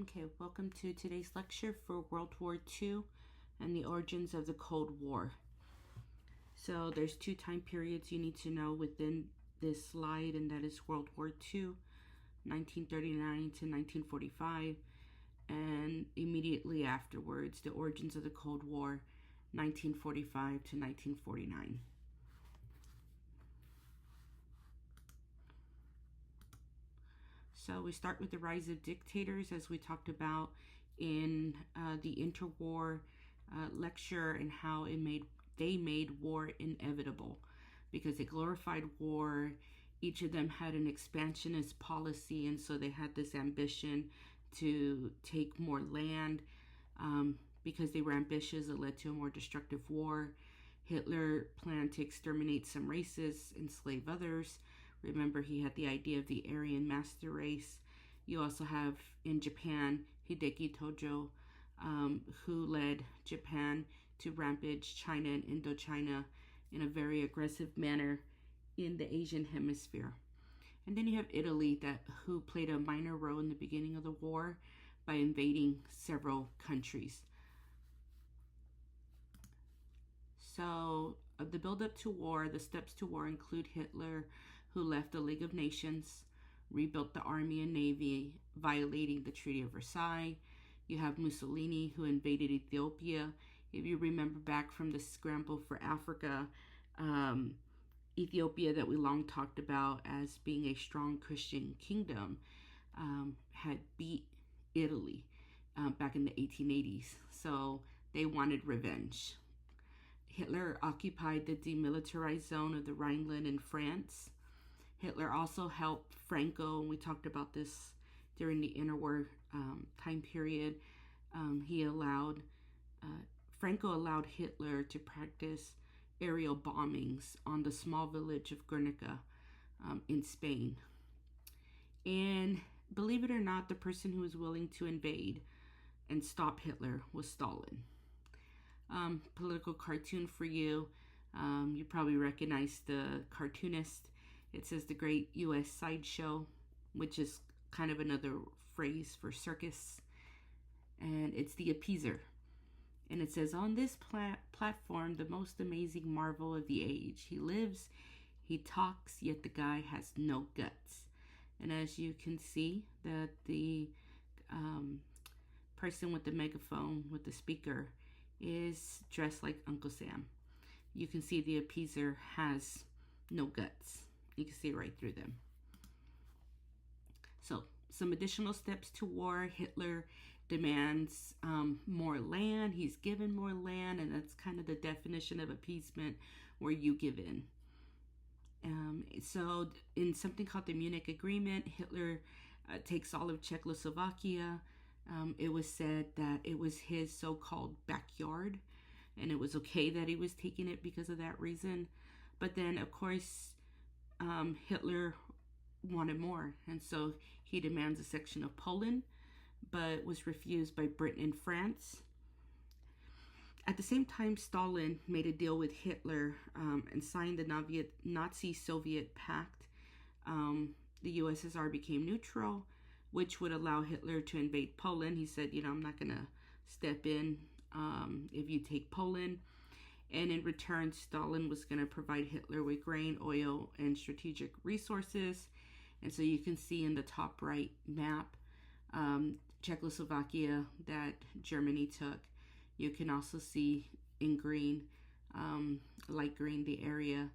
Okay, welcome to today's lecture for World War II and the origins of the Cold War. So there's two time periods you need to know within this slide, and that is World War II, 1939 to 1945, and immediately afterwards, the origins of the Cold War, 1945 to 1949. So we start with the rise of dictators, as we talked about in the interwar lecture, and how they made war inevitable because they glorified war. Each of them had an expansionist policy, and so they had this ambition to take more land. Because they were ambitious, it led to a more destructive war. Hitler planned to exterminate some races, enslave others. Remember, he had the idea of the Aryan master race. You also have in Japan Hideki Tojo, who led Japan to rampage China and Indochina in a very aggressive manner in the Asian hemisphere. And then you have Italy, who played a minor role in the beginning of the war by invading several countries. So the build-up to war, the steps to war include Hitler, who left the League of Nations, rebuilt the army and navy, violating the Treaty of Versailles. You have Mussolini, who invaded Ethiopia. If you remember back from the scramble for Africa, Ethiopia, that we long talked about as being a strong Christian kingdom, had beat Italy back in the 1880s. So they wanted revenge. Hitler occupied the demilitarized zone of the Rhineland in France. Hitler also helped Franco, and we talked about this during the interwar time period. Franco allowed Hitler to practice aerial bombings on the small village of Guernica in Spain. And believe it or not, the person who was willing to invade and stop Hitler was Stalin. Political cartoon for you. You probably recognize the cartoonist. It says the Great U.S. Sideshow, which is kind of another phrase for circus. And it's the appeaser. And it says, on this platform, the most amazing marvel of the age. He lives, he talks, yet the guy has no guts. And as you can see, that the person with the megaphone, with the speaker, is dressed like Uncle Sam. You can see the appeaser has no guts. You can see right through them. So, some additional steps to war. Hitler demands more land. He's given more land, and that's kind of the definition of appeasement, where you give in. So, in something called the Munich Agreement, Hitler takes all of Czechoslovakia. It was said that it was his so-called backyard, and it was okay that he was taking it because of that reason. But then, of course, Hitler wanted more, and so he demands a section of Poland, but was refused by Britain and France. At the same time, Stalin made a deal with Hitler and signed the Nazi-Soviet Pact. The USSR became neutral, which would allow Hitler to invade Poland. He said, I'm not going to step in if you take Poland. And in return, Stalin was going to provide Hitler with grain, oil, and strategic resources. And so you can see in the top right map, Czechoslovakia that Germany took. You can also see in green, light green, the area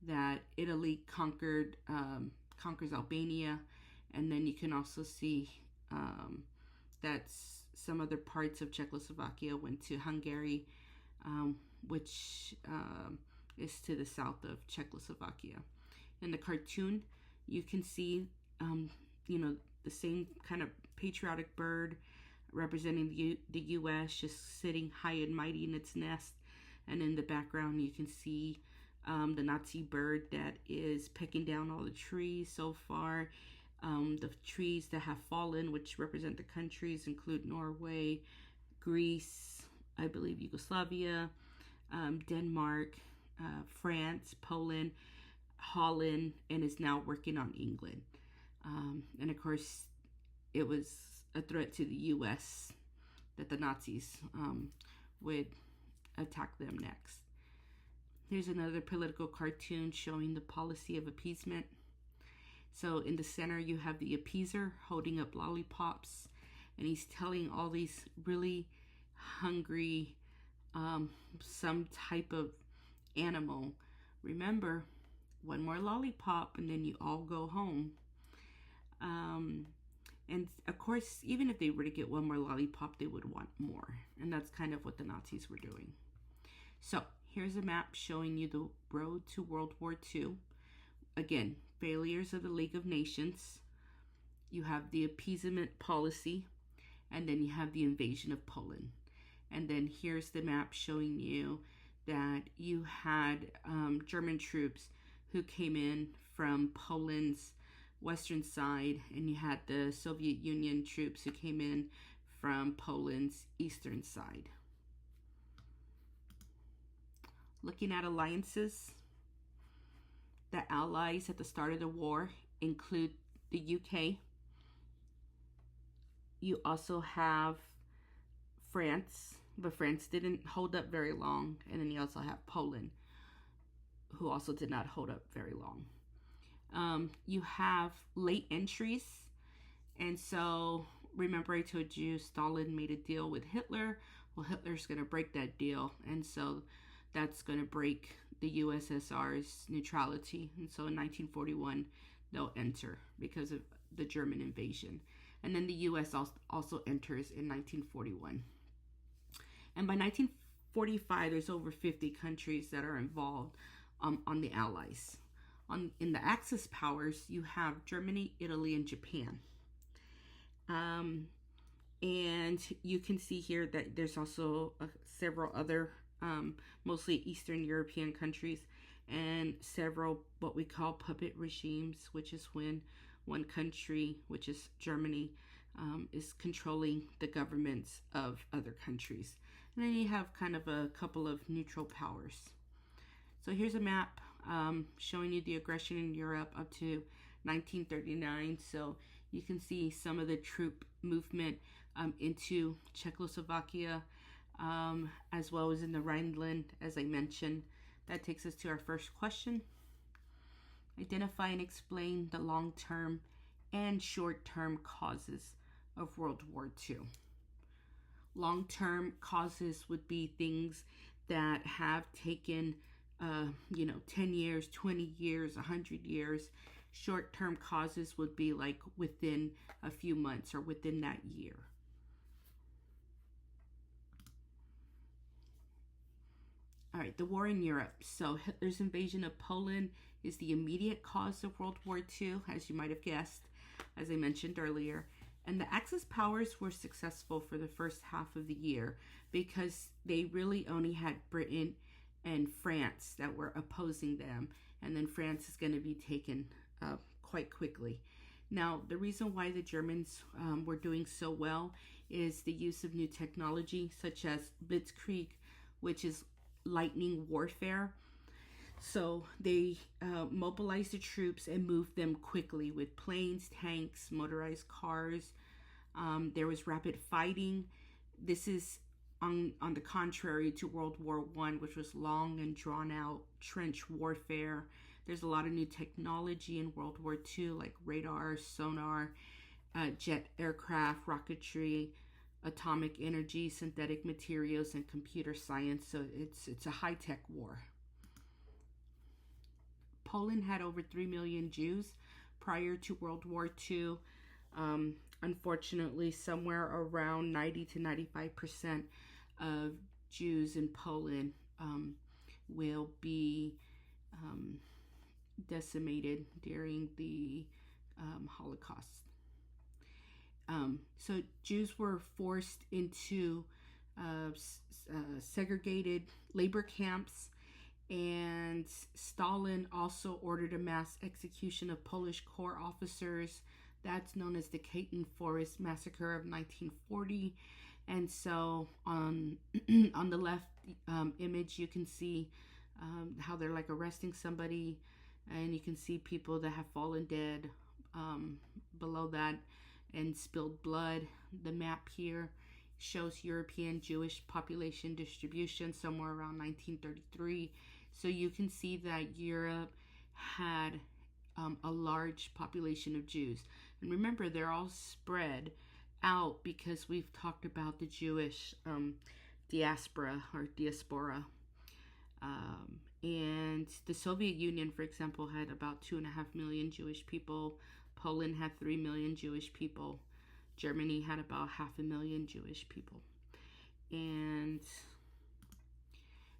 that Italy conquers Albania. And then you can also see that some other parts of Czechoslovakia went to Hungary, which is to the south of Czechoslovakia. In the cartoon, you can see, the same kind of patriotic bird representing the U.S. just sitting high and mighty in its nest. And in the background, you can see the Nazi bird that is pecking down all the trees so far. The trees that have fallen, which represent the countries, include Norway, Greece, I believe Yugoslavia, Denmark, France, Poland, Holland, and is now working on England. And of course, it was a threat to the U.S. that the Nazis would attack them next. Here's another political cartoon showing the policy of appeasement. So in the center, you have the appeaser holding up lollipops, and he's telling all these really hungry, some type of animal, remember, one more lollipop and then you all go home. And of course, even if they were to get one more lollipop, they would want more. And that's kind of what the Nazis were doing. So here's a map showing you the road to World War II. Again, failures of the League of Nations. You have the appeasement policy, and then you have the invasion of Poland. And then here's the map showing you that you had German troops who came in from Poland's western side, and you had the Soviet Union troops who came in from Poland's eastern side. Looking at alliances, the allies at the start of the war include the UK. You also have France, but France didn't hold up very long. And then you also have Poland, who also did not hold up very long. You have late entries. And so, remember I told you Stalin made a deal with Hitler. Well, Hitler's going to break that deal. And so that's going to break the USSR's neutrality. And so in 1941, they'll enter because of the German invasion. And then the US also enters in 1941. And by 1945, there's over 50 countries that are involved on the Allies. In the Axis powers, you have Germany, Italy, and Japan. And you can see here that there's also several other, mostly Eastern European countries, and several what we call puppet regimes, which is when one country, which is Germany, is controlling the governments of other countries. And then you have kind of a couple of neutral powers. So here's a map showing you the aggression in Europe up to 1939. So you can see some of the troop movement into Czechoslovakia, as well as in the Rhineland, as I mentioned. That takes us to our first question. Identify and explain the long-term and short-term causes of World War II. Long-term causes would be things that have taken 10 years, 20 years, 100 years. Short-term causes would be like within a few months or within that year. All right, the war in Europe. So Hitler's invasion of Poland is the immediate cause of World War II, as you might have guessed, as I mentioned earlier. And the Axis powers were successful for the first half of the year because they really only had Britain and France that were opposing them. And then France is going to be taken quite quickly. Now, the reason why the Germans were doing so well is the use of new technology, such as blitzkrieg, which is lightning warfare. So they mobilized the troops and moved them quickly with planes, tanks, motorized cars. There was rapid fighting. This is on the contrary to World War I, which was long and drawn out trench warfare. There's a lot of new technology in World War II, like radar, sonar, jet aircraft, rocketry, atomic energy, synthetic materials, and computer science. So it's a high-tech war. Poland had over 3 million Jews prior to World War II. Unfortunately, somewhere around 90 to 95% of Jews in Poland will be decimated during the Holocaust. So Jews were forced into segregated labor camps, and Stalin also ordered a mass execution of Polish corps officers. That's known as the Katyn Forest Massacre of 1940. And so on the left image, you can see how they're like arresting somebody, and you can see people that have fallen dead below that and spilled blood. the map here shows European Jewish population distribution somewhere around 1933. So you can see that Europe had a large population of Jews. And remember, they're all spread out because we've talked about the Jewish diaspora or diaspora. And the Soviet Union, for example, had about 2.5 million Jewish people. Poland had 3 million Jewish people. Germany had about 500,000 Jewish people. And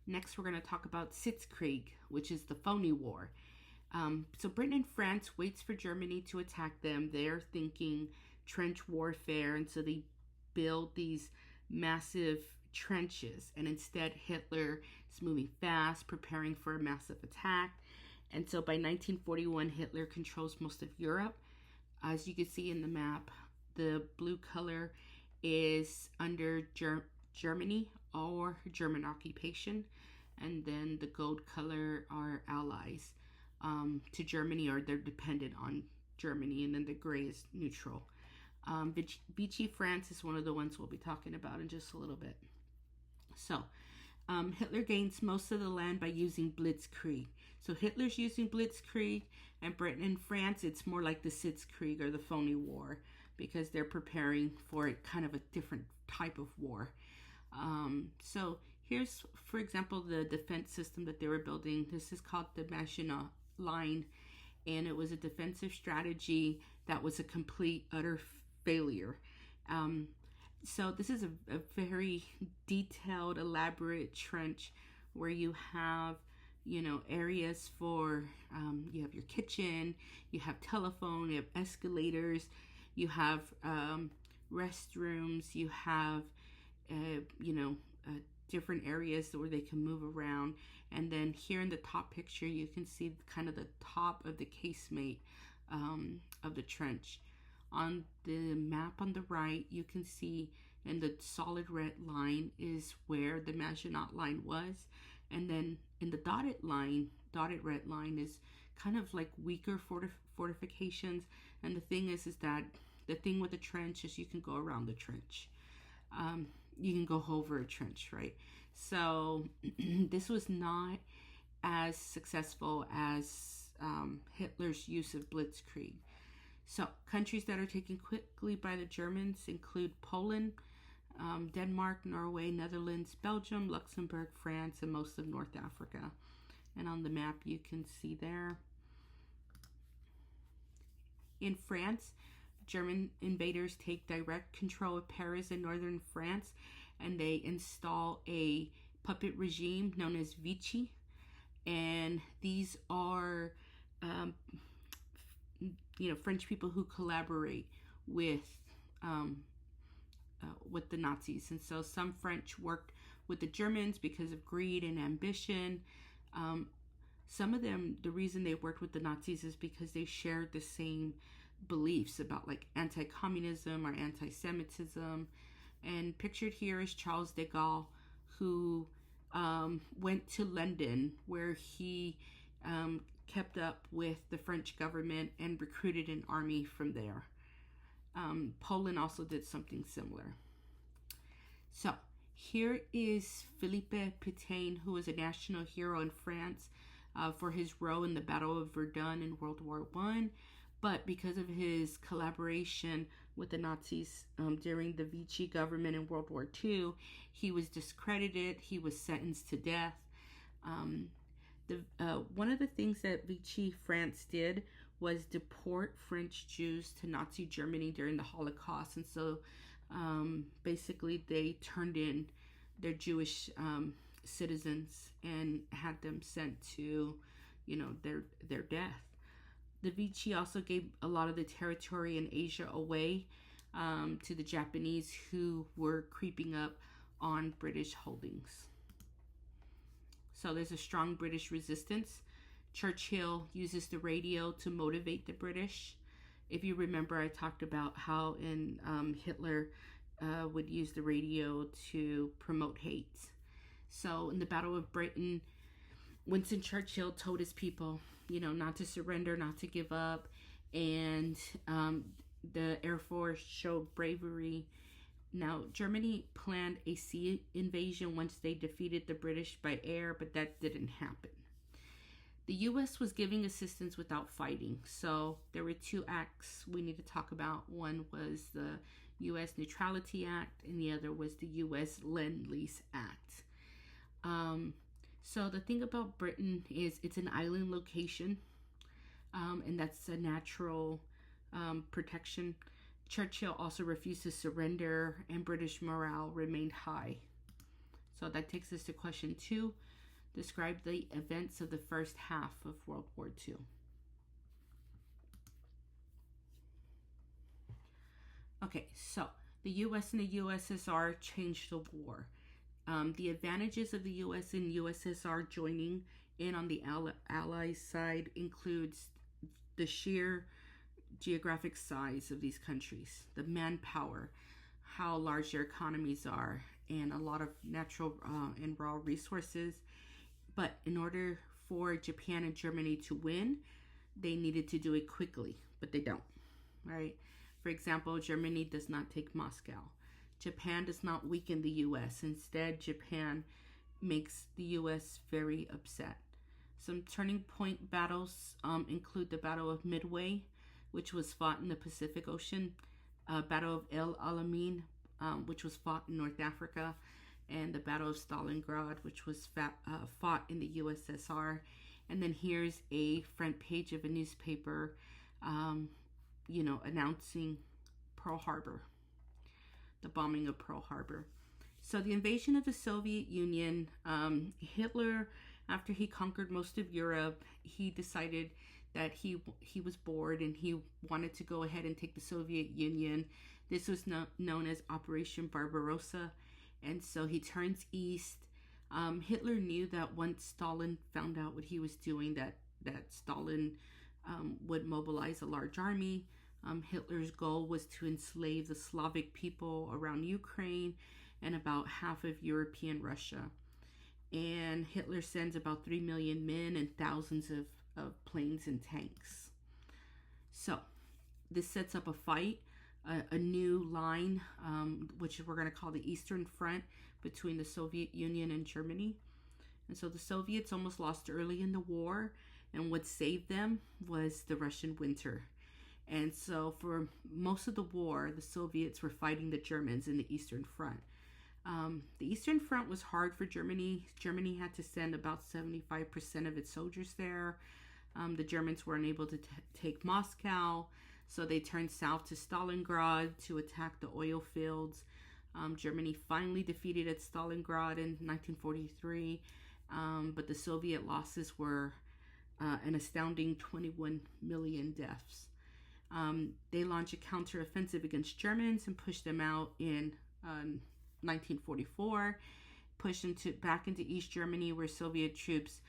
next we're going to talk about Sitzkrieg, which is the phony war. So Britain and France waits for Germany to attack them. They're thinking trench warfare, and so they build these massive trenches, and instead Hitler is moving fast, preparing for a massive attack. And so by 1941, Hitler controls most of Europe. As you can see in the map, the blue color is under Germany or German occupation, and then the gold color are allies to Germany, or they're dependent on Germany, and then the gray is neutral. Vichy France is one of the ones we'll be talking about in just a little bit. So Hitler gains most of the land by using blitzkrieg. So Hitler's using blitzkrieg, and Britain and France, it's more like the Sitzkrieg or the phony war, because they're preparing for kind of a different type of war. So here's, for example, the defense system that they were building. This is called the Maginot Line, and it was a defensive strategy that was a complete, utter failure. So this is a very detailed, elaborate trench where you have, areas for, you have your kitchen, you have telephone, you have escalators, you have restrooms, you have, different areas where they can move around. And then here in the top picture, you can see kind of the top of the casemate of the trench. On the map on the right, you can see in the solid red line is where the Maginot Line was. And then in the dotted red line is kind of like weaker fortifications. And the thing is that the thing with the trench is you can go around the trench. You can go over a trench, right? So this was not as successful as Hitler's use of blitzkrieg. So countries that are taken quickly by the Germans include Poland, Denmark, Norway, Netherlands, Belgium, Luxembourg, France, and most of North Africa. And on the map you can see there. In France, German invaders take direct control of Paris and northern France, and they install a puppet regime known as Vichy. And these are French people who collaborate with the Nazis. And so some French worked with the Germans because of greed and ambition. Some of them, the reason they worked with the Nazis is because they shared the same beliefs about like anti-communism or anti-Semitism. And pictured here is Charles de Gaulle, who went to London, where he kept up with the French government and recruited an army from there. Poland also did something similar. So here is Philippe Pétain, who was a national hero in France for his role in the Battle of Verdun in World War I. But because of his collaboration with the Nazis during the Vichy government in World War II, he was discredited. He was sentenced to death. One of the things that Vichy France did was deport French Jews to Nazi Germany during the Holocaust. And so basically they turned in their Jewish citizens and had them sent to, their death. The Vichy also gave a lot of the territory in Asia away to the Japanese, who were creeping up on British holdings. So there's a strong British resistance. Churchill uses the radio to motivate the British. If you remember, I talked about how Hitler would use the radio to promote hate. So in the Battle of Britain, Winston Churchill told his people, not to surrender, not to give up. And The Air Force showed bravery. Now, Germany planned a sea invasion once they defeated the British by air, but that didn't happen. The U.S. was giving assistance without fighting, so there were two acts we need to talk about. One was the U.S. Neutrality Act, and the other was the U.S. Lend-Lease Act. So the thing about Britain is it's an island location, and that's a natural protection. Churchill also refused to surrender, and British morale remained high. So that takes us to question 2. Describe the events of the first half of World War II. Okay, so the U.S. and the USSR changed the war. The advantages of the U.S. and USSR joining in on the Allies side includes the sheer geographic size of these countries, the manpower, how large their economies are, and a lot of natural and raw resources. But in order for Japan and Germany to win, they needed to do it quickly, but they don't, right? For example, Germany does not take Moscow. Japan does not weaken the U.S. Instead, Japan makes the U.S. very upset. Some turning point battles include the Battle of Midway, which was fought in the Pacific Ocean, Battle of El Alamein, which was fought in North Africa, and the Battle of Stalingrad, which was fought in the USSR. And then here's a front page of a newspaper, announcing Pearl Harbor, the bombing of Pearl Harbor. So the invasion of the Soviet Union, Hitler, after he conquered most of Europe, he decided that he was bored and he wanted to go ahead and take the Soviet Union. This was known as Operation Barbarossa. And so he turns east. Hitler knew that once Stalin found out what he was doing, that Stalin would mobilize a large army. Hitler's goal was to enslave the Slavic people around Ukraine and about half of European Russia. And Hitler sends about 3 million men and thousands of planes and tanks. So this sets up a fight, a new line, which we're going to call the Eastern Front between the Soviet Union and Germany. And so the Soviets almost lost early in the war, and what saved them was the Russian winter. And so for most of the war, the Soviets were fighting the Germans in the Eastern Front. The Eastern Front was hard for Germany. Germany had to send about 75% of its soldiers there. The Germans were unable to take Moscow, so they turned south to Stalingrad to attack the oil fields. Germany finally defeated at Stalingrad in 1943, but the Soviet losses were an astounding 21 million deaths. They launched a counteroffensive against Germans and pushed them out in 1944, pushed back into East Germany, where Soviet troops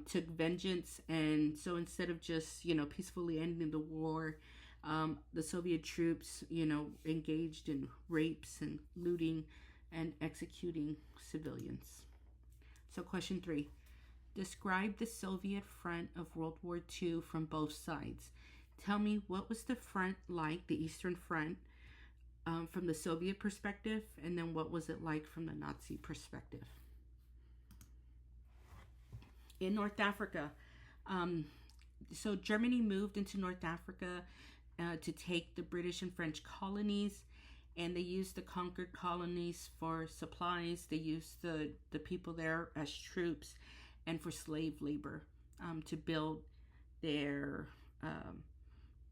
took vengeance. And so instead of just peacefully ending the war, the Soviet troops engaged in rapes and looting and executing civilians. So question 3, describe the Soviet front of World War II from both sides. Tell me, what was the front like, the Eastern Front, from the Soviet perspective, and then what was it like from the Nazi perspective? In North Africa, so Germany moved into North Africa to take the British and French colonies, and they used the conquered colonies for supplies. They used the people there as troops and for slave labor, to build their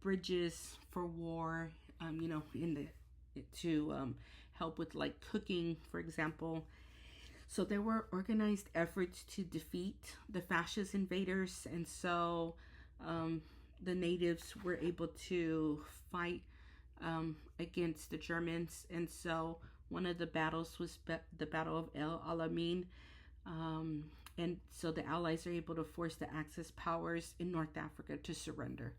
bridges for war, to help with like cooking, for example. So there were organized efforts to defeat the fascist invaders, and so the natives were able to fight against the Germans. And so one of the battles was the Battle of El Alamein, and so the Allies are able to force the Axis powers in North Africa to surrender.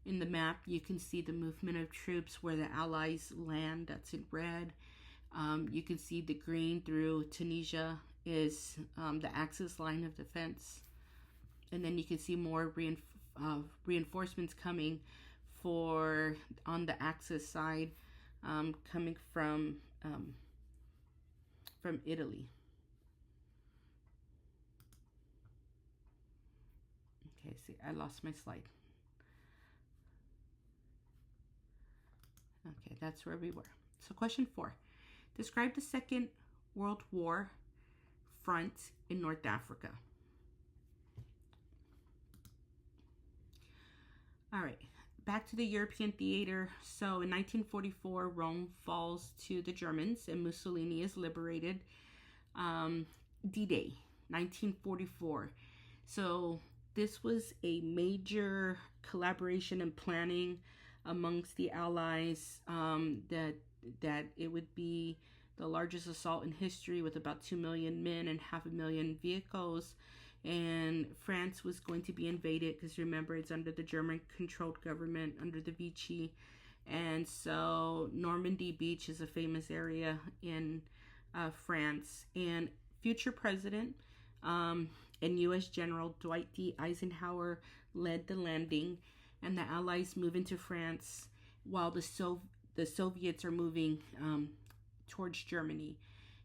In the map, you can see the movement of troops where the Allies land, that's in red. You can see the green through Tunisia is the Axis line of defense. And then you can see more reinforcements coming for on the Axis side, coming from Italy. Okay, see, I lost my slide. Okay, that's where we were. So question 4. Describe the Second World War front in North Africa. All right, back to the European theater. So in 1944, Rome falls to the Germans and Mussolini is liberated. D-Day, 1944. So this was a major collaboration and planning amongst the Allies, that it would be the largest assault in history with about 2 million men and 500,000 vehicles. And France was going to be invaded because remember, it's under the German-controlled government, under the Vichy. And so Normandy Beach is a famous area in France. And future president and U.S. General Dwight D. Eisenhower led the landing, and the Allies move into France while the Soviets are moving towards Germany.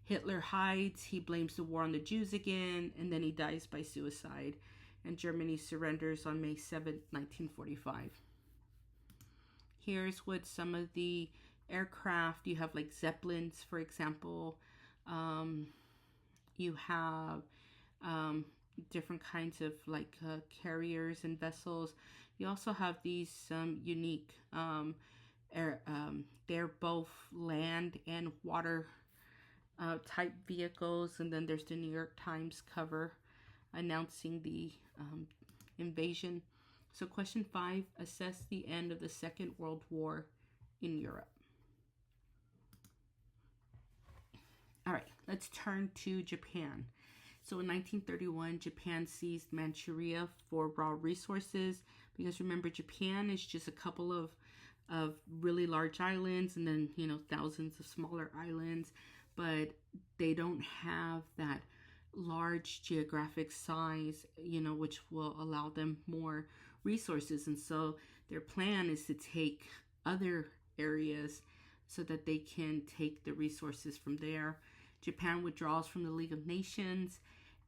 Hitler hides, he blames the war on the Jews again, and then he dies by suicide. And Germany surrenders on May 7, 1945. Here's what some of the aircraft, you have like Zeppelins, for example. You have different kinds of like carriers and vessels. You also have these unique they're both land and water type vehicles. And then there's the New York Times cover announcing the invasion. So question 5, assess the end of the Second World War in Europe. All right, let's turn to Japan. So in 1931, Japan seized Manchuria for raw resources, because remember, Japan is just a couple of really large islands and then, thousands of smaller islands, but they don't have that large geographic size, which will allow them more resources. And so their plan is to take other areas so that they can take the resources from there. Japan withdraws from the League of Nations,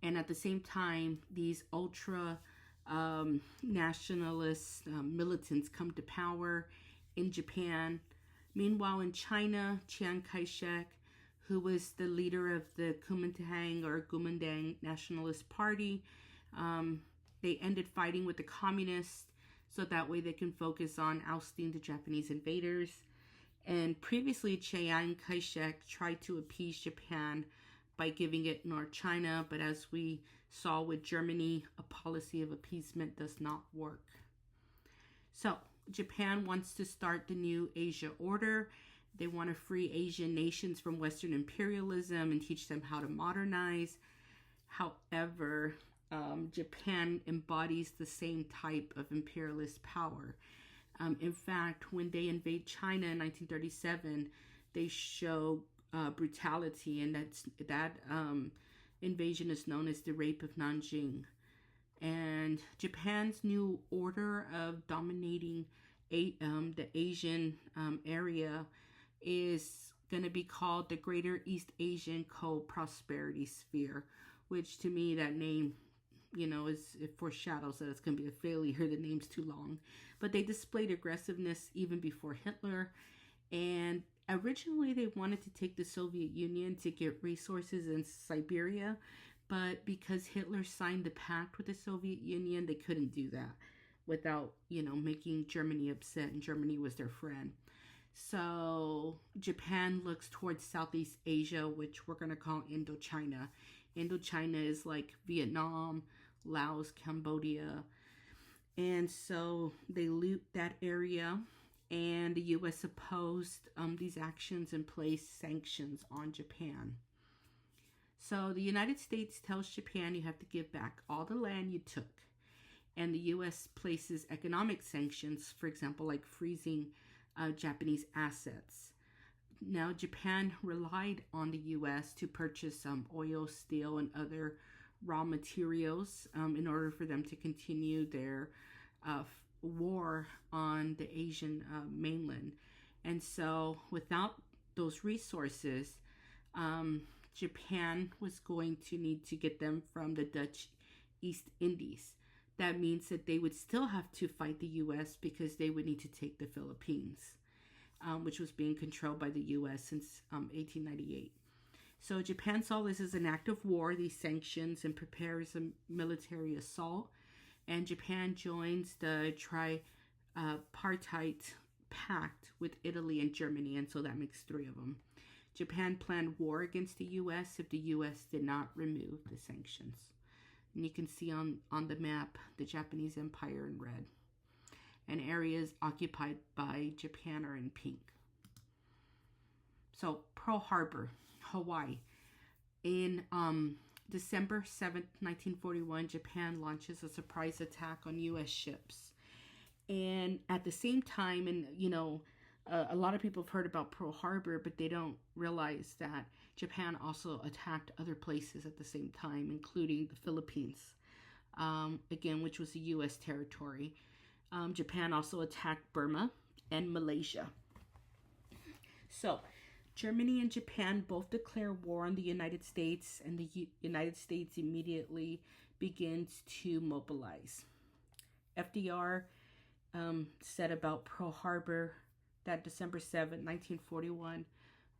and at the same time, these ultra nationalist militants come to power in Japan. Meanwhile, in China, Chiang Kai-shek, who was the leader of the Kuomintang or Kuomintang Nationalist Party, they ended fighting with the communists so that way they can focus on ousting the Japanese invaders. And previously, Chiang Kai-shek tried to appease Japan by giving it North China, but as we saw with Germany, a policy of appeasement does not work. So Japan wants to start the new Asia order. They want to free Asian nations from Western imperialism and teach them how to modernize. However, Japan embodies the same type of imperialist power. In fact, when they invade China in 1937, they show brutality, and that invasion is known as the Rape of Nanjing. And Japan's new order of dominating the Asian area is going to be called the Greater East Asian Co-Prosperity Sphere, which to me, that name, it foreshadows that it's going to be a failure. The name's too long. But they displayed aggressiveness even before Hitler. And originally they wanted to take the Soviet Union to get resources in Siberia. But because Hitler signed the pact with the Soviet Union, they couldn't do that without, making Germany upset. And Germany was their friend. So Japan looks towards Southeast Asia, which we're going to call Indochina. Indochina is like Vietnam, Laos, Cambodia. And so they loot that area, and the U.S. opposed these actions and placed sanctions on Japan. So the United States tells Japan you have to give back all the land you took. And the U.S. places economic sanctions, for example, like freezing Japanese assets. Now, Japan relied on the U.S. to purchase oil, steel, and other raw materials in order for them to continue their war on the Asian mainland. And so, without those resources, Japan was going to need to get them from the Dutch East Indies. That means that they would still have to fight the U.S. because they would need to take the Philippines, which was being controlled by the U.S. since 1898. So Japan saw this as an act of war, these sanctions, and prepares a military assault. And Japan joins the tripartite pact with Italy and Germany, and so that makes three of them. Japan planned war against the U.S. if the U.S. did not remove the sanctions. And you can see on the map the Japanese Empire in red. And areas occupied by Japan are in pink. So Pearl Harbor, Hawaii. In December 7th, 1941, Japan launches a surprise attack on U.S. ships. And at the same time, and a lot of people have heard about Pearl Harbor, but they don't realize that Japan also attacked other places at the same time, including the Philippines, again, which was a U.S. territory. Japan also attacked Burma and Malaysia. So, Germany and Japan both declare war on the United States, and the United States immediately begins to mobilize. FDR said about Pearl Harbor that December 7, 1941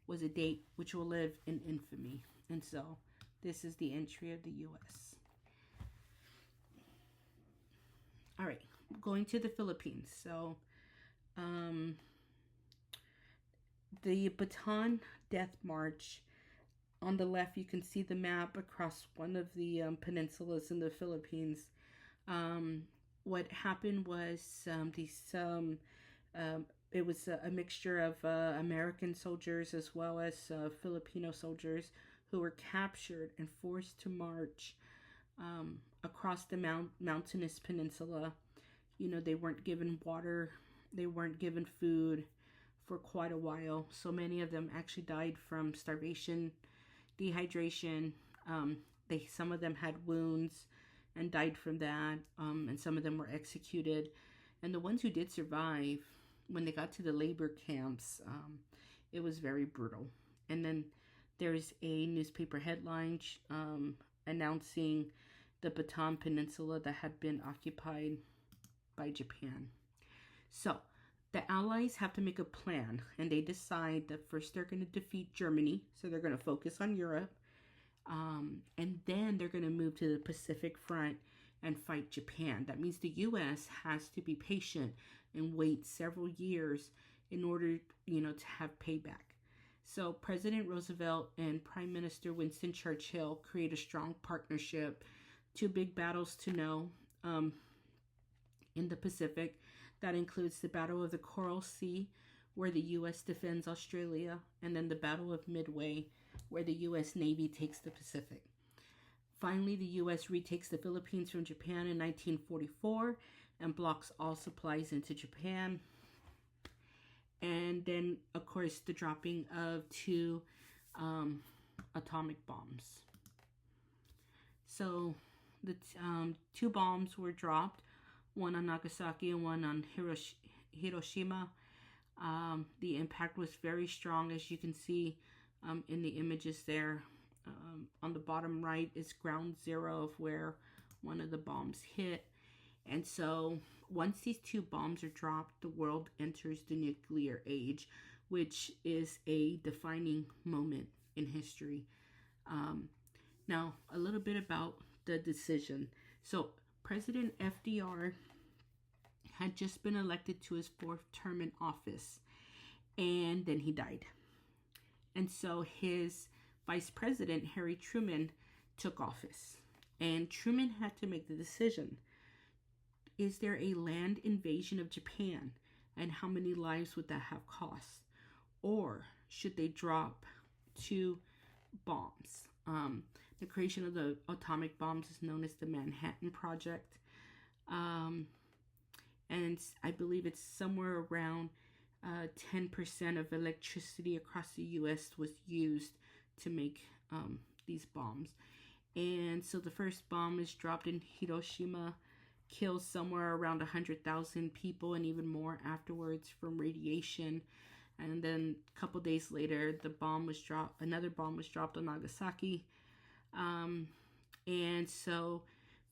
was a date which will live in infamy. And so this is the entry of the U.S. All right, going to the Philippines. So the Bataan Death March. On the left, you can see the map across one of the peninsulas in the Philippines. What happened was it was a mixture of American soldiers as well as Filipino soldiers who were captured and forced to march across the mountainous peninsula. They weren't given water, they weren't given food for quite a while. So many of them actually died from starvation, dehydration. Some of them had wounds and died from that, and some of them were executed. And the ones who did survive, when they got to the labor camps, it was very brutal. And then there's a newspaper headline announcing the Bataan Peninsula that had been occupied by Japan. So the Allies have to make a plan, and they decide that first they're going to defeat Germany, so they're going to focus on Europe, and then they're going to move to the Pacific Front and fight Japan. That means the U.S. has to be patient and wait several years in order, to have payback. So President Roosevelt and Prime Minister Winston Churchill create a strong partnership. Two big battles to know in the Pacific. That includes the Battle of the Coral Sea, where the U.S. defends Australia, and then the Battle of Midway, where the U.S. Navy takes the Pacific. Finally, the U.S. retakes the Philippines from Japan in 1944 and blocks all supplies into Japan. And then, of course, the dropping of two atomic bombs. So the two bombs were dropped, one on Nagasaki and one on Hiroshima. The impact was very strong, as you can see in the images there. On the bottom right is ground zero of where one of the bombs hit. And so once these two bombs are dropped, the world enters the nuclear age, which is a defining moment in history. Now, a little bit about the decision. So President FDR had just been elected to his fourth term in office, and then he died. And so his Vice President, Harry Truman, took office. And Truman had to make the decision. Is there a land invasion of Japan? And how many lives would that have cost? Or should they drop two bombs? The creation of the atomic bombs is known as the Manhattan Project. And I believe it's somewhere around 10% of electricity across the U.S. was used to make these bombs. And so the first bomb is dropped in Hiroshima, kills somewhere around 100,000 people and even more afterwards from radiation. And then a couple days later, another bomb was dropped on Nagasaki. And so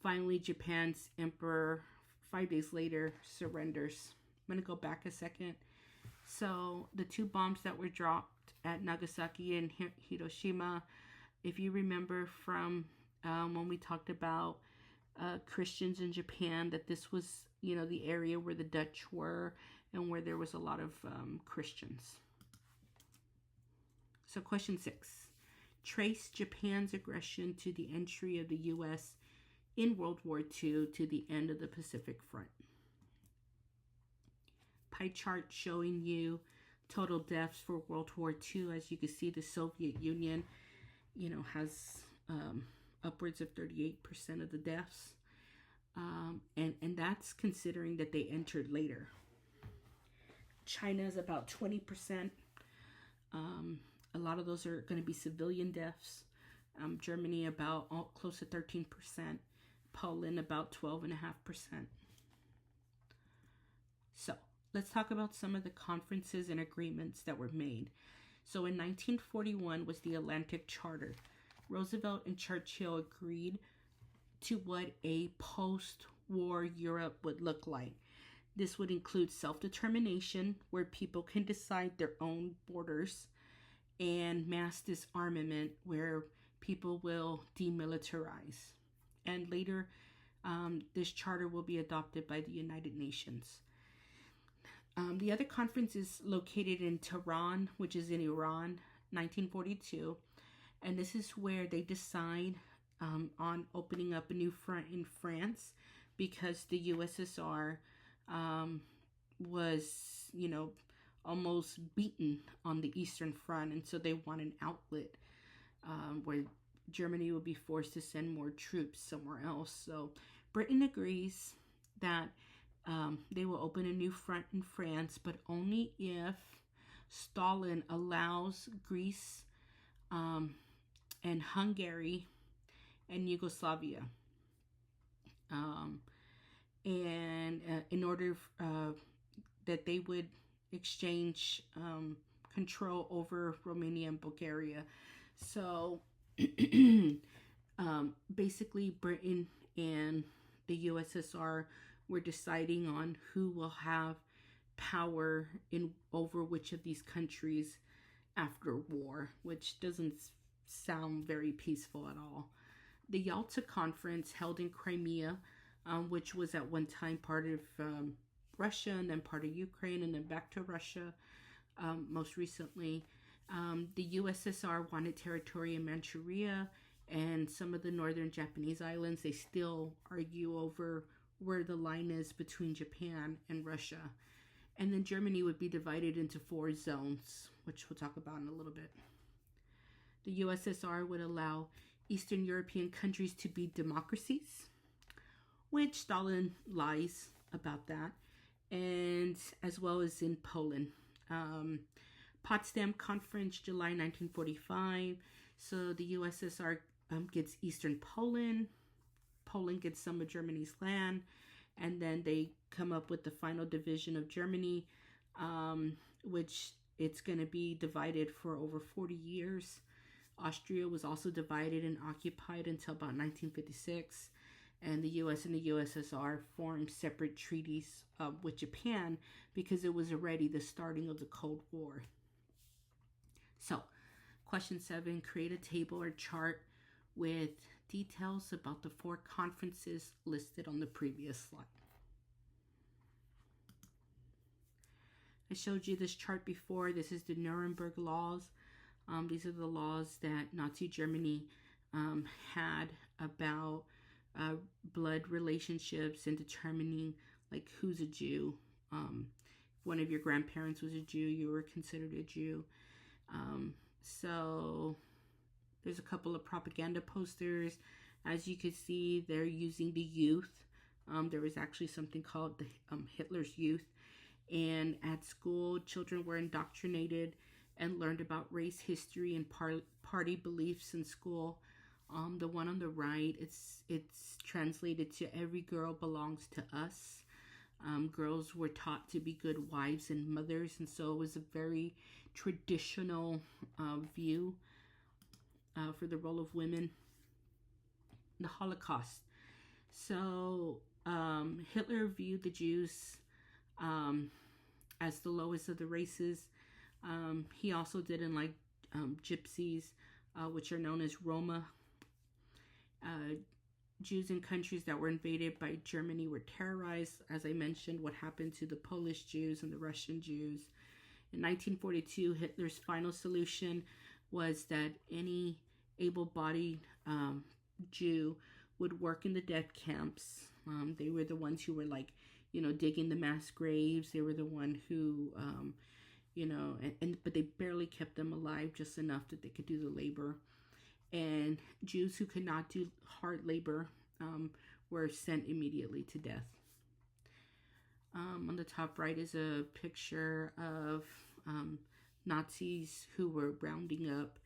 finally, Japan's emperor, 5 days later, surrenders. I'm going to go back a second. So the two bombs that were dropped at Nagasaki and Hiroshima, if you remember from when we talked about Christians in Japan, that this was, the area where the Dutch were and where there was a lot of Christians. So question 6. Trace Japan's aggression to the entry of the U.S. in World War II to the end of the Pacific Front. Pie chart showing you total deaths for World War II. As you can see, the Soviet Union, has upwards of 38% of the deaths. And that's considering that they entered later. China is about 20%. A lot of those are going to be civilian deaths. Germany about close to 13%. Poland about 12.5%. So let's talk about some of the conferences and agreements that were made. So in 1941 was the Atlantic Charter. Roosevelt and Churchill agreed to what a post-war Europe would look like. This would include self-determination, where people can decide their own borders, and mass disarmament, where people will demilitarize. And later, this charter will be adopted by the United Nations. The other conference is located in Tehran, which is in Iran, 1942. And this is where they decide on opening up a new front in France, because the USSR was, almost beaten on the Eastern Front. And so they want an outlet where Germany will be forced to send more troops somewhere else. So Britain agrees that they will open a new front in France, but only if Stalin allows Greece and Hungary and Yugoslavia. And in order that they would exchange control over Romania and Bulgaria. So basically Britain and the USSR were deciding on who will have power over which of these countries after war, which doesn't sound very peaceful at all. The Yalta Conference held in Crimea, which was at one time part of Russia and then part of Ukraine and then back to Russia most recently. The USSR wanted territory in Manchuria and some of the northern Japanese islands. They still argue over where the line is between Japan and Russia. And then Germany would be divided into 4 zones, which we'll talk about in a little bit. The USSR would allow Eastern European countries to be democracies, which Stalin lies about that, and as well as in Poland. Potsdam Conference, July 1945. So the USSR gets Eastern Poland. Poland gets some of Germany's land, and then they come up with the final division of Germany, which it's going to be divided for over 40 years. Austria was also divided and occupied until about 1956, and the US and the USSR formed separate treaties with Japan because it was already the starting of the Cold War. So, question 7, create a table or chart with details about the 4 conferences listed on the previous slide. I showed you this chart before. This is the Nuremberg laws. These are the laws that Nazi Germany had about blood relationships and determining like who's a Jew. If one of your grandparents was a Jew, you were considered a Jew. So there's a couple of propaganda posters. As you can see, they're using the youth. There was actually something called the Hitler's Youth. And at school, children were indoctrinated and learned about race history and party beliefs in school. The one on the right, it's translated to "Every girl belongs to us." Girls were taught to be good wives and mothers, and so it was a very traditional view for the role of women. The Holocaust. So Hitler viewed the Jews as the lowest of the races. He also didn't like gypsies, which are known as Roma. Jews in countries that were invaded by Germany were terrorized. As I mentioned, what happened to the Polish Jews and the Russian Jews. In 1942, Hitler's final solution was that any able-bodied Jew would work in the death camps. They were the ones who were digging the mass graves. They were the one who, but they barely kept them alive, just enough that they could do the labor. And Jews who could not do hard labor were sent immediately to death. On the top right is a picture of Nazis who were rounding up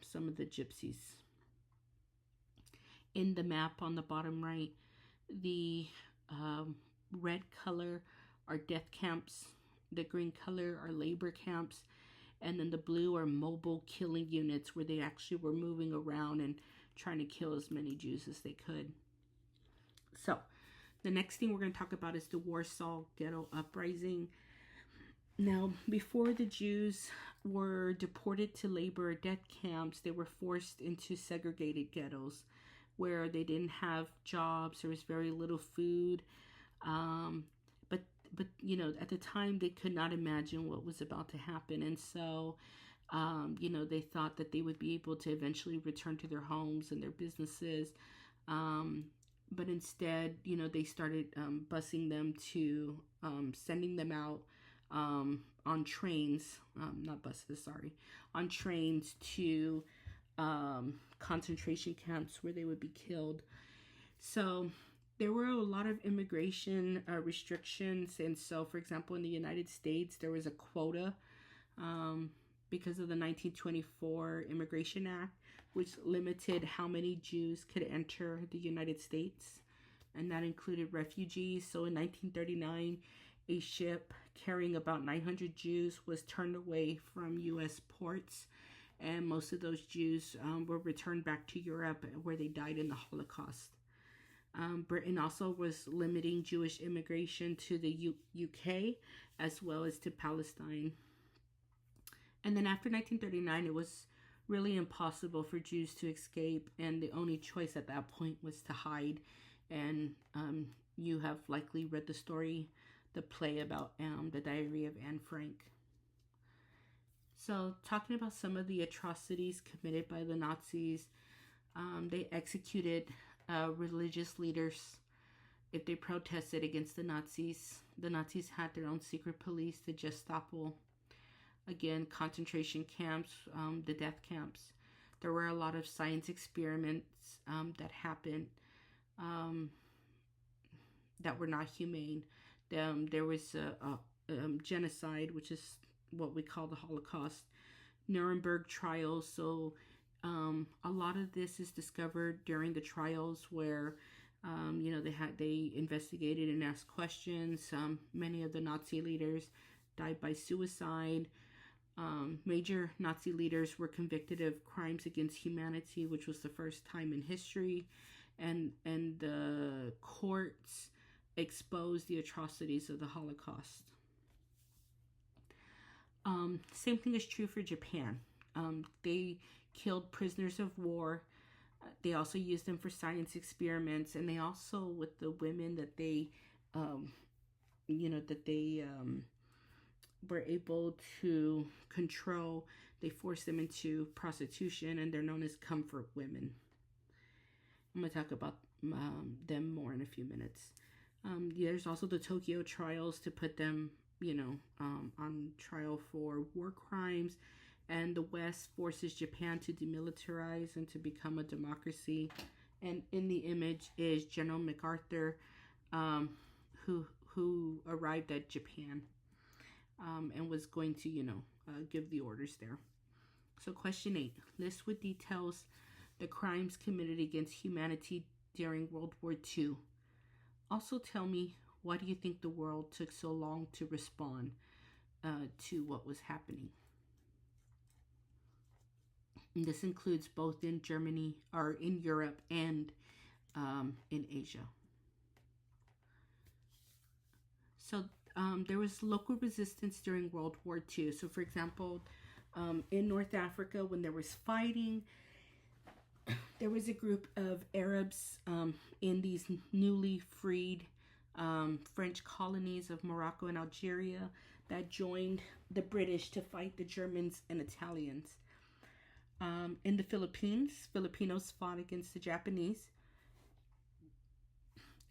some of the gypsies. In the map on the bottom right, the red color are death camps, the green color are labor camps, and then the blue are mobile killing units where they actually were moving around and trying to kill as many Jews as they could. So, the next thing we're going to talk about is the Warsaw Ghetto Uprising. Now, before the Jews were deported to labor or death camps, they were forced into segregated ghettos where they didn't have jobs. There was very little food. But at the time, they could not imagine what was about to happen. And so, they thought that they would be able to eventually return to their homes and their businesses. But instead, they started busing them to sending them out on trains, not buses, sorry, on trains to concentration camps where they would be killed. So there were a lot of immigration restrictions. And so, for example, in the United States, there was a quota because of the 1924 Immigration Act, which limited how many Jews could enter the United States. And that included refugees. So in 1939, a ship carrying about 900 Jews was turned away from U.S. ports. And most of those Jews were returned back to Europe, where they died in the Holocaust. Britain also was limiting Jewish immigration to the UK as well as to Palestine. And then after 1939, it was really impossible for Jews to escape, and the only choice at that point was to hide. And you have likely read the story, the play about the Diary of Anne Frank. So, talking about some of the atrocities committed by the Nazis, they executed religious leaders if they protested against the Nazis. The Nazis had their own secret police, the Gestapo. Again, concentration camps, the death camps. There were a lot of science experiments that happened that were not humane. There was a genocide, which is what we call the Holocaust. Nuremberg trials. So a lot of this is discovered during the trials where they investigated and asked questions. Many of the Nazi leaders died by suicide. Major Nazi leaders were convicted of crimes against humanity, which was the first time in history, and the courts exposed the atrocities of the Holocaust. Same thing is true for Japan. They killed prisoners of war. They also used them for science experiments, and they also, with the women that they, were able to control, they forced them into prostitution, and they're known as comfort women. I'm going to talk about them more in a few minutes. There's also the Tokyo trials to put them, on trial for war crimes. And the West forces Japan to demilitarize and to become a democracy. And in the image is General MacArthur, who arrived at Japan and was going to, give the orders there. So question 8, list with details the crimes committed against humanity during World War II. Also, tell me, why do you think the world took so long to respond to what was happening? And this includes both in Germany or in Europe and in Asia. So there was local resistance during World War II. So, for example, in North Africa, when there was fighting, there was a group of Arabs in these newly freed French colonies of Morocco and Algeria that joined the British to fight the Germans and Italians. In the Philippines, Filipinos fought against the Japanese.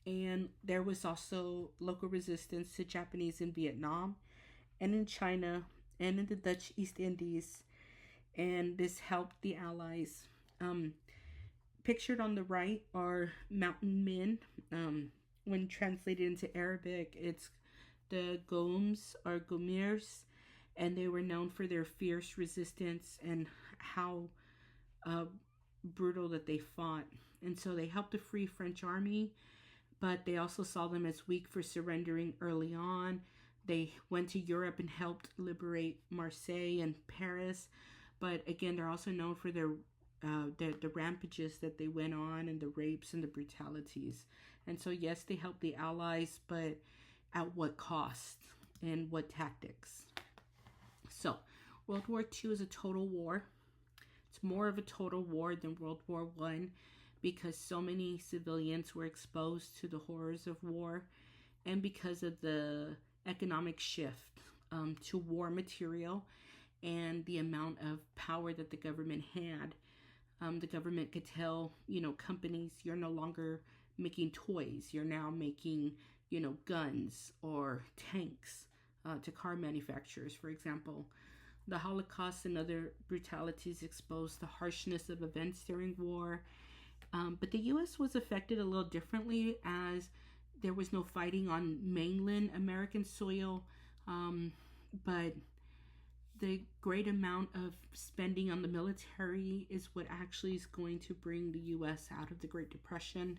And there was also local resistance to Japanese in Vietnam and in China and in the Dutch East Indies. And this helped the Allies. Pictured on the right are mountain men. When translated into Arabic, it's the Goms or Gomirs, and they were known for their fierce resistance and how brutal that they fought. And so they helped the Free French Army, but they also saw them as weak for surrendering early on. They went to Europe and helped liberate Marseille and Paris, but again, they're also known for the rampages that they went on and the rapes and the brutalities. And so, yes, they helped the Allies, but at what cost and what tactics? So, World War II is a total war. It's more of a total war than World War I because so many civilians were exposed to the horrors of war and because of the economic shift to war material and the amount of power that the government had. The government could tell, companies, you're no longer making toys. You're now making, guns or tanks to car manufacturers, for example. The Holocaust and other brutalities exposed the harshness of events during war. But the U.S. was affected a little differently as there was no fighting on mainland American soil. But the great amount of spending on the military is what actually is going to bring the U.S. out of the Great Depression.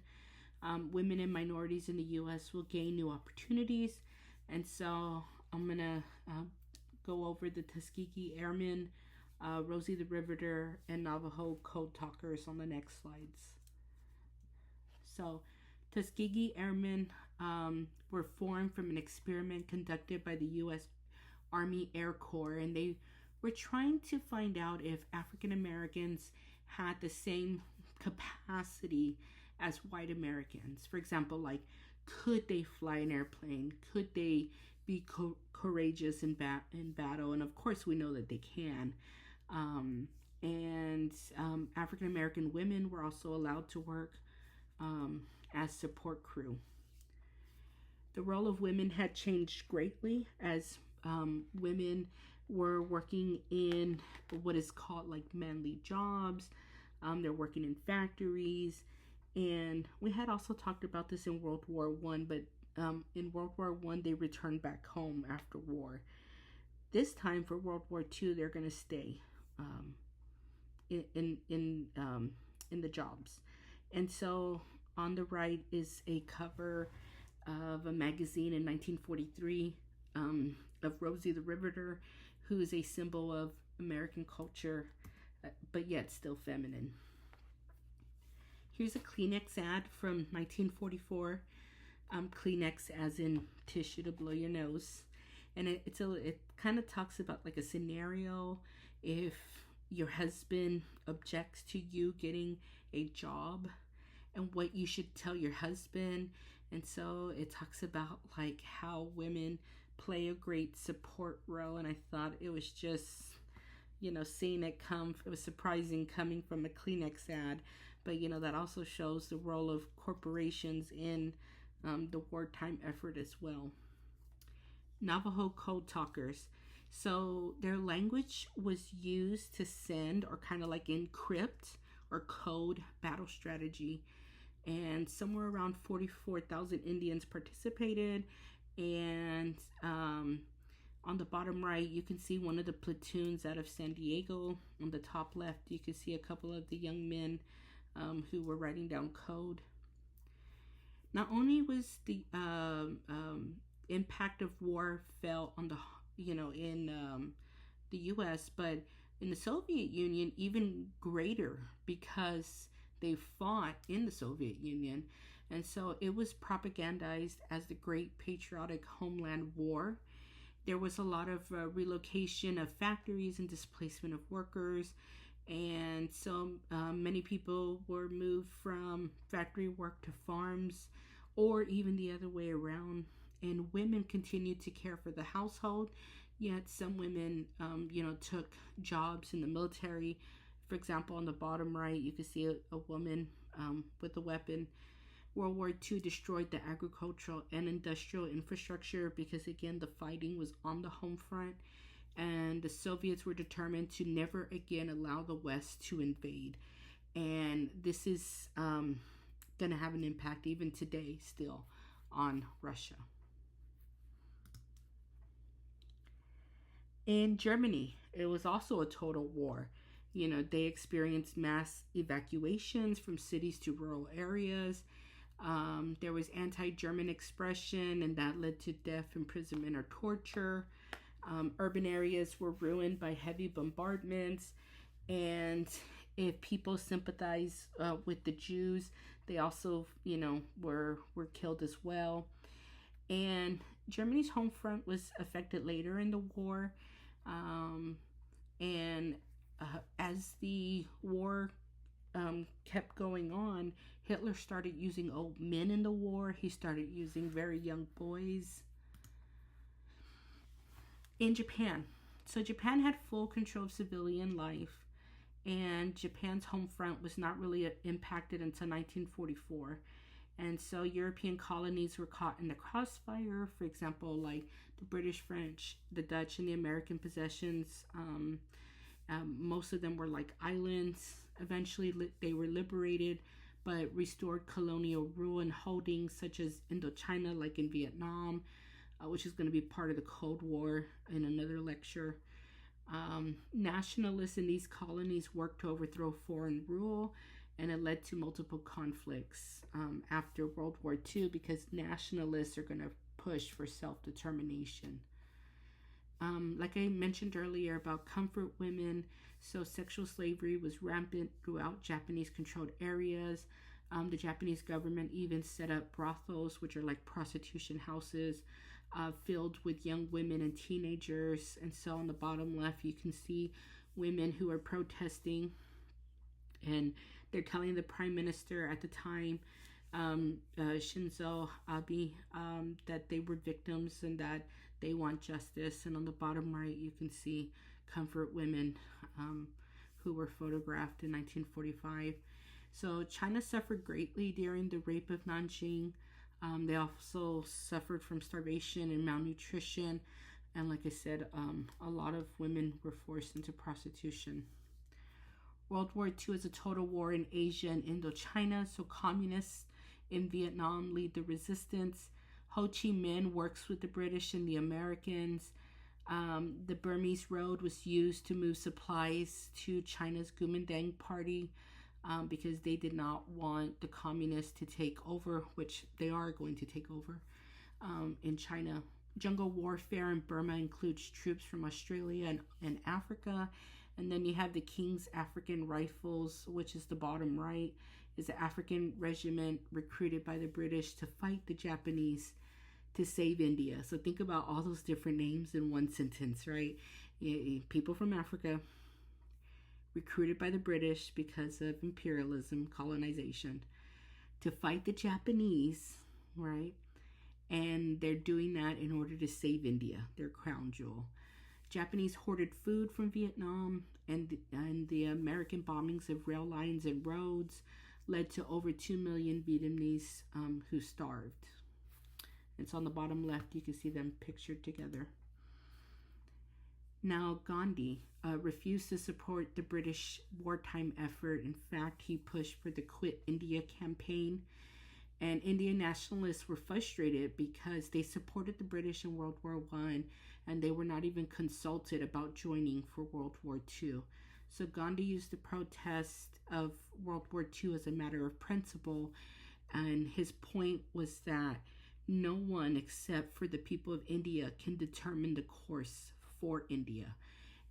Women and minorities in the U.S. will gain new opportunities. And so I'm going to go over the Tuskegee Airmen, Rosie the Riveter, and Navajo Code Talkers on the next slides. So Tuskegee Airmen were formed from an experiment conducted by the U.S. Army Air Corps, and they were trying to find out if African Americans had the same capacity as white Americans. For example, like, could they fly an airplane? Could they be courageous in battle? And of course, we know that they can. African American women were also allowed to work as support crew. The role of women had changed greatly as women were working in what is called like manly jobs. They're working in factories, and we had also talked about this in World War I, but in World War I they returned back home after war. This time for World War II they're going to stay in the jobs. And so on the right is a cover of a magazine in 1943 of Rosie the Riveter, who is a symbol of American culture, but yet still feminine. Here's a Kleenex ad from 1944. Kleenex as in tissue to blow your nose. And it kind of talks about like a scenario if your husband objects to you getting a job and what you should tell your husband. And so it talks about like how women play a great support role, and I thought it was just, seeing it come, it was surprising coming from a Kleenex ad, but that also shows the role of corporations in the wartime effort as well. Navajo Code Talkers. So their language was used to send or kind of like encrypt or code battle strategy, and somewhere around 44,000 Indians participated, and On the bottom right, you can see one of the platoons out of San Diego. On the top left, you can see a couple of the young men who were writing down code. Not only was the impact of war felt on the, in the U.S., but in the Soviet Union, even greater, because they fought in the Soviet Union. And so it was propagandized as the Great Patriotic Homeland War. There was a lot of relocation of factories and displacement of workers. And so many people were moved from factory work to farms, or even the other way around. And women continued to care for the household, yet some women, took jobs in the military. For example, on the bottom right, you can see a woman with a weapon. World War II destroyed the agricultural and industrial infrastructure because, again, the fighting was on the home front, and the Soviets were determined to never again allow the West to invade. And this is going to have an impact even today still on Russia. In Germany, it was also a total war. They experienced mass evacuations from cities to rural areas. There was anti-German expression, and that led to death, imprisonment, or torture. Urban areas were ruined by heavy bombardments, and if people sympathize with the Jews, they also, were killed as well. And Germany's home front was affected later in the war, as the war kept going on, Hitler started using old men in the war. He started using very young boys. In Japan, so Japan had full control of civilian life, and Japan's home front was not really impacted until 1944. And so European colonies were caught in the crossfire. For example, like the British, French, the Dutch, and the American possessions. Most of them were like islands. Eventually, they were liberated, but restored colonial rule and holdings such as Indochina, like in Vietnam, which is going to be part of the Cold War in another lecture. Nationalists in these colonies worked to overthrow foreign rule, and it led to multiple conflicts after World War II because nationalists are going to push for self-determination. Like I mentioned earlier about comfort women, so sexual slavery was rampant throughout Japanese-controlled areas. The Japanese government even set up brothels, which are like prostitution houses, filled with young women and teenagers. And so on the bottom left, you can see women who are protesting, and they're telling the prime minister at the time, Shinzo Abe, that they were victims and that they want justice. And on the bottom right, you can see comfort women who were photographed in 1945. So China suffered greatly during the rape of Nanjing. They also suffered from starvation and malnutrition. And like I said, a lot of women were forced into prostitution. World War II is a total war in Asia and Indochina. So communists in Vietnam lead the resistance. Ho Chi Minh works with the British and the Americans. The Burmese Road was used to move supplies to China's Kuomintang Party because they did not want the communists to take over, which they are going to take over in China. Jungle warfare in Burma includes troops from Australia and Africa. And then you have the King's African Rifles, which is the bottom right, is an African regiment recruited by the British to fight the Japanese to save India. So think about all those different names in one sentence, right? People from Africa recruited by the British because of imperialism, colonization, to fight the Japanese, right? And they're doing that in order to save India, their crown jewel. Japanese hoarded food from Vietnam, and the American bombings of rail lines and roads led to over 2 million Vietnamese who starved. It's on the bottom left. You can see them pictured together. Now, Gandhi refused to support the British wartime effort. In fact, he pushed for the Quit India campaign. And Indian nationalists were frustrated because they supported the British in World War I, and they were not even consulted about joining for World War II. So Gandhi used the protest of World War II as a matter of principle, and his point was that no one except for the people of India can determine the course for India.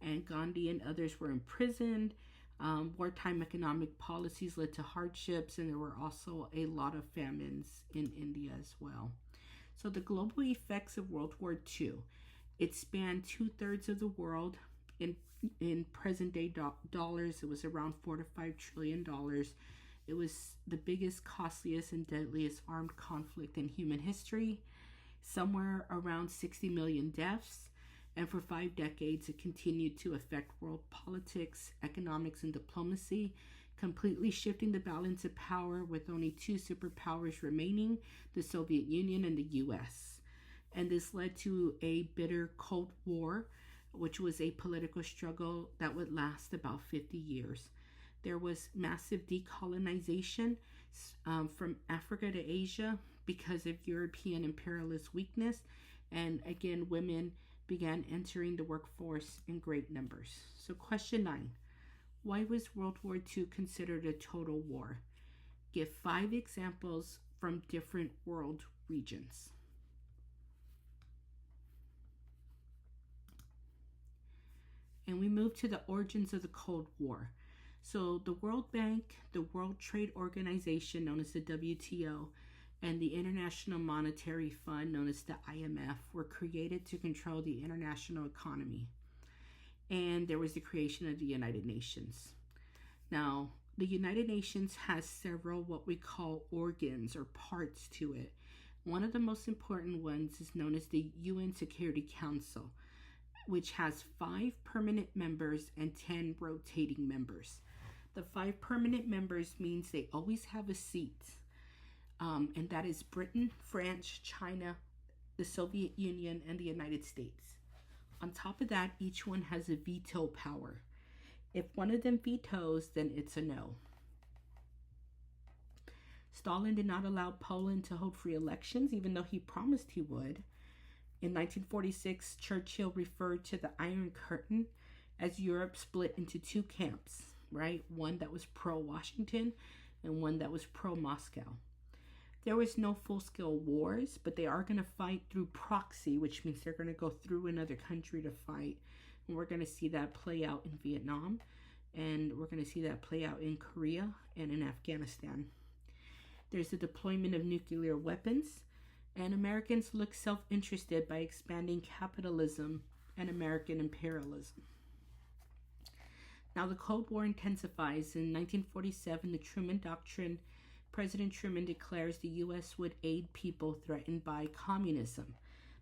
And Gandhi and others were imprisoned. Wartime economic policies led to hardships, and there were also a lot of famines in India as well. So the global effects of World War II, it spanned 2/3 of the world. In present day dollars, it was around $4 to $5 trillion. It was the biggest, costliest, and deadliest armed conflict in human history. Somewhere around 60 million deaths. And for 5 decades, it continued to affect world politics, economics, and diplomacy, completely shifting the balance of power with only 2 superpowers remaining, the Soviet Union and the US. And this led to a bitter Cold War, which was a political struggle that would last about 50 years. There was massive decolonization from Africa to Asia because of European imperialist weakness. And again, women began entering the workforce in great numbers. So question 9, why was World War II considered a total war? Give 5 examples from different world regions. And we move to the origins of the Cold War. So the World Bank, the World Trade Organization, known as the WTO, and the International Monetary Fund, known as the IMF, were created to control the international economy. And there was the creation of the United Nations. Now, the United Nations has several what we call organs or parts to it. One of the most important ones is known as the UN Security Council, which has 5 permanent members and 10 rotating members. The 5 permanent members means they always have a seat, and that is Britain, France, China, the Soviet Union, and the United States. On top of that, each one has a veto power. If one of them vetoes, then it's a no. Stalin did not allow Poland to hold free elections, even though he promised he would. In 1946, Churchill referred to the Iron Curtain as Europe split into 2 camps, right? One that was pro-Washington and one that was pro-Moscow. There was no full-scale wars, but they are going to fight through proxy, which means they're going to go through another country to fight. And we're going to see that play out in Vietnam, and we're going to see that play out in Korea and in Afghanistan. There's the deployment of nuclear weapons, and Americans look self-interested by expanding capitalism and American imperialism. Now, the Cold War intensifies. In 1947, the Truman Doctrine, President Truman declares the U.S. would aid people threatened by communism.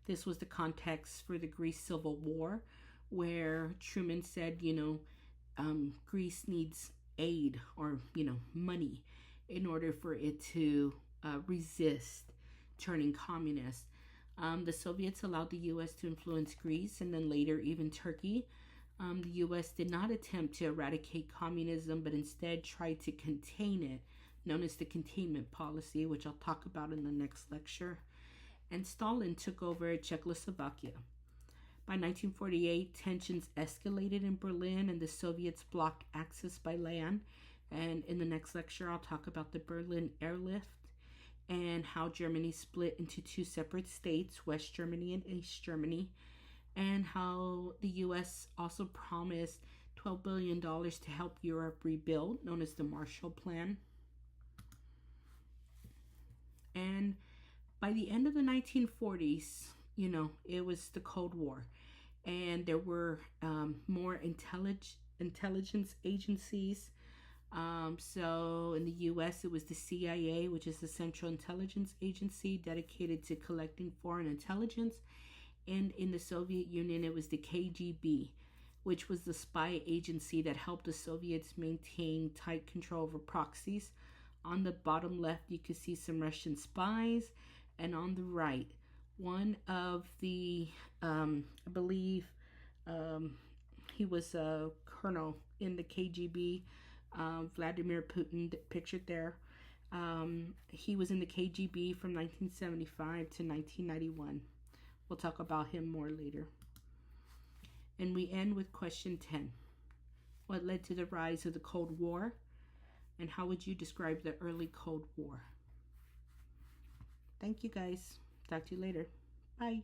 This was the context for the Greece Civil War, where Truman said, Greece needs aid or, money in order for it to resist turning communist. The Soviets allowed the U.S. to influence Greece and then later even Turkey. The U.S. did not attempt to eradicate communism, but instead tried to contain it, known as the containment policy, which I'll talk about in the next lecture. And Stalin took over Czechoslovakia. By 1948, tensions escalated in Berlin and the Soviets blocked access by land. And in the next lecture, I'll talk about the Berlin airlift and how Germany split into 2 separate states, West Germany and East Germany, and how the U.S. also promised $12 billion to help Europe rebuild, known as the Marshall Plan. And by the end of the 1940s, it was the Cold War, and there were more intelligence agencies. So in the U.S., it was the CIA, which is the Central Intelligence Agency dedicated to collecting foreign intelligence. And in the Soviet Union, it was the KGB, which was the spy agency that helped the Soviets maintain tight control over proxies. On the bottom left, you can see some Russian spies. And on the right, one of the, I believe he was a colonel in the KGB, Vladimir Putin, pictured there. He was in the KGB from 1975 to 1991. We'll talk about him more later. And we end with question 10. What led to the rise of the Cold War? And how would you describe the early Cold War? Thank you guys. Talk to you later. Bye.